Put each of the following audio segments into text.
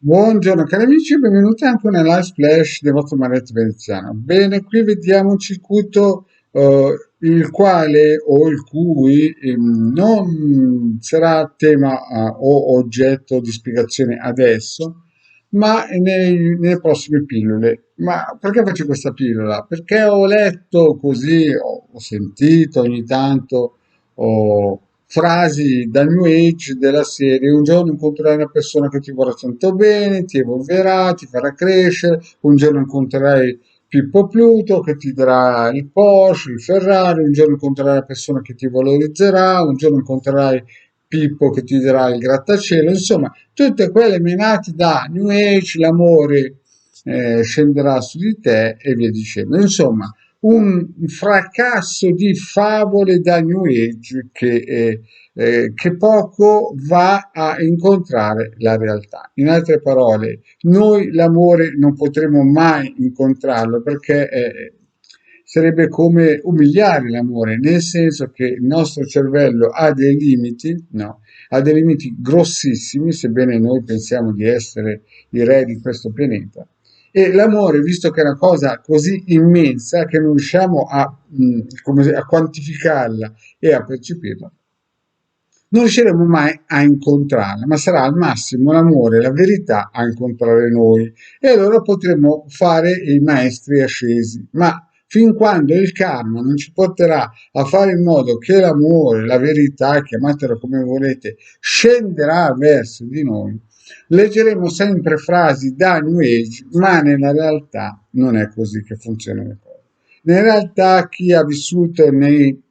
Buongiorno cari amici, benvenuti anche nella live flash del vostro Marietto Veneziano. Bene, qui vediamo un circuito il quale o il cui non sarà tema o oggetto di spiegazione adesso, ma nelle prossime pillole. Ma perché faccio questa pillola? Perché ho letto così, ho sentito ogni tanto frasi da New Age della serie: un giorno incontrerai una persona che ti vorrà tanto bene, ti evolverà, ti farà crescere, un giorno incontrerai Pippo Pluto che ti darà il Porsche, il Ferrari, un giorno incontrerai una persona che ti valorizzerà, un giorno incontrerai Pippo che ti darà il grattacielo, insomma, tutte quelle menate da New Age, l'amore scenderà su di te e via dicendo. Insomma, un fracasso di favole da New Age che poco va a incontrare la realtà. In altre parole, noi l'amore non potremo mai incontrarlo perché sarebbe come umiliare l'amore, nel senso che il nostro cervello ha dei limiti, no? Ha dei limiti grossissimi, sebbene noi pensiamo di essere i re di questo pianeta. E l'amore, visto che è una cosa così immensa che non riusciamo a quantificarla e a percepirla, non riusciremo mai a incontrarla, ma sarà al massimo l'amore, la verità a incontrare noi. E allora potremo fare i maestri ascesi. Ma fin quando il karma non ci porterà a fare in modo che l'amore, la verità, chiamatela come volete, scenderà verso di noi, leggeremo sempre frasi da New Age, ma nella realtà non è così che funzionano le cose. Nella realtà chi ha vissuto nei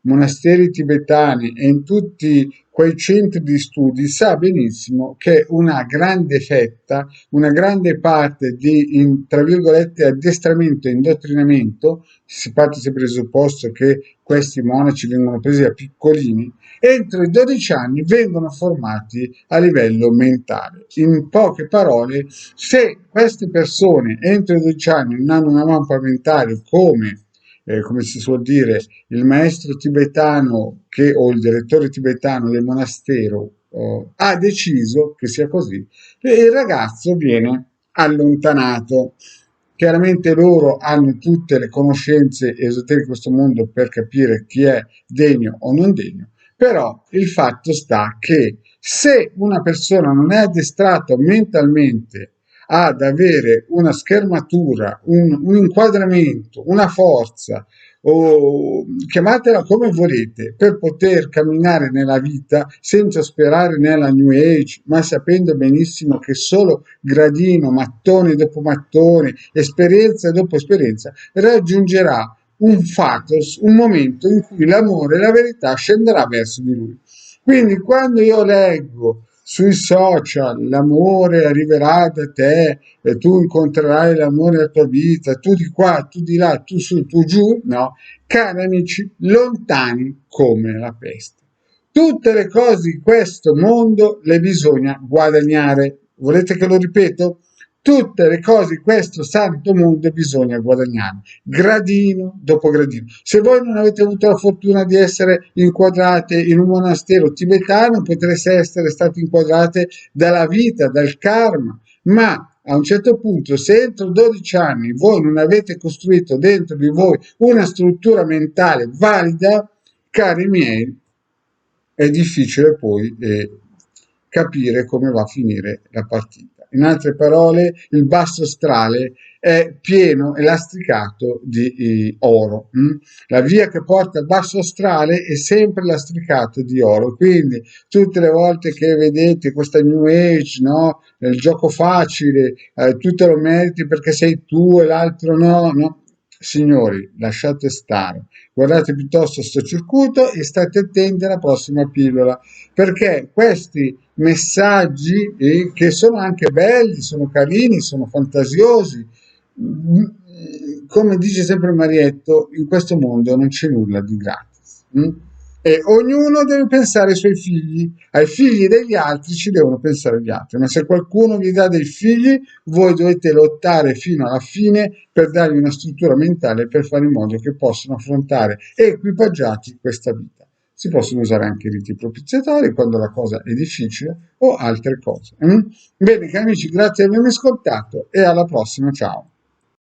monasteri tibetani e in tutti quei centri di studi sa benissimo che una grande fetta, una grande parte di, tra virgolette, addestramento e indottrinamento, si parte sempre dal presupposto che questi monaci vengono presi a piccolini, entro i 12 anni vengono formati a livello mentale. In poche parole, se queste persone entro i 12 anni non hanno una mappa mentale come si suol dire, il maestro tibetano o il direttore tibetano del monastero ha deciso che sia così, e il ragazzo viene allontanato. Chiaramente loro hanno tutte le conoscenze esoteriche di questo mondo per capire chi è degno o non degno, però il fatto sta che se una persona non è addestrata mentalmente ad avere una schermatura, un inquadramento, una forza, o chiamatela come volete, per poter camminare nella vita senza sperare nella New Age, ma sapendo benissimo che solo gradino, mattone dopo mattone, esperienza dopo esperienza, raggiungerà un fatos, un momento in cui l'amore e la verità scenderà verso di lui. Quindi quando io leggo sui social l'amore arriverà da te e tu incontrerai l'amore della tua vita, tu di qua, tu di là, tu su, tu giù, no? Cari amici, lontani come la peste. Tutte le cose di questo mondo le bisogna guadagnare. Volete che lo ripeto? Tutte le cose di questo santo mondo bisogna guadagnare, gradino dopo gradino. Se voi non avete avuto la fortuna di essere inquadrate in un monastero tibetano, potreste essere state inquadrate dalla vita, dal karma, ma a un certo punto, se entro 12 anni voi non avete costruito dentro di voi una struttura mentale valida, cari miei, è difficile poi capire come va a finire la partita. In altre parole, il basso astrale è pieno e lastricato di oro. La via che porta al basso astrale è sempre lastricato di oro. Quindi tutte le volte che vedete questa New Age, no? Il gioco facile, tu te lo meriti perché sei tu e l'altro no, no? Signori, lasciate stare, guardate piuttosto sto circuito e state attenti alla prossima pillola, perché questi messaggi che sono anche belli, sono carini, sono fantasiosi, come dice sempre Marietto, in questo mondo non c'è nulla di gratis. E ognuno deve pensare ai suoi figli, ai figli degli altri ci devono pensare gli altri, ma se qualcuno vi dà dei figli, voi dovete lottare fino alla fine per dargli una struttura mentale per fare in modo che possano affrontare equipaggiati questa vita. si possono usare anche i riti propiziatori quando la cosa è difficile o altre cose. Bene, cari amici, grazie di avermi ascoltato e alla prossima, ciao.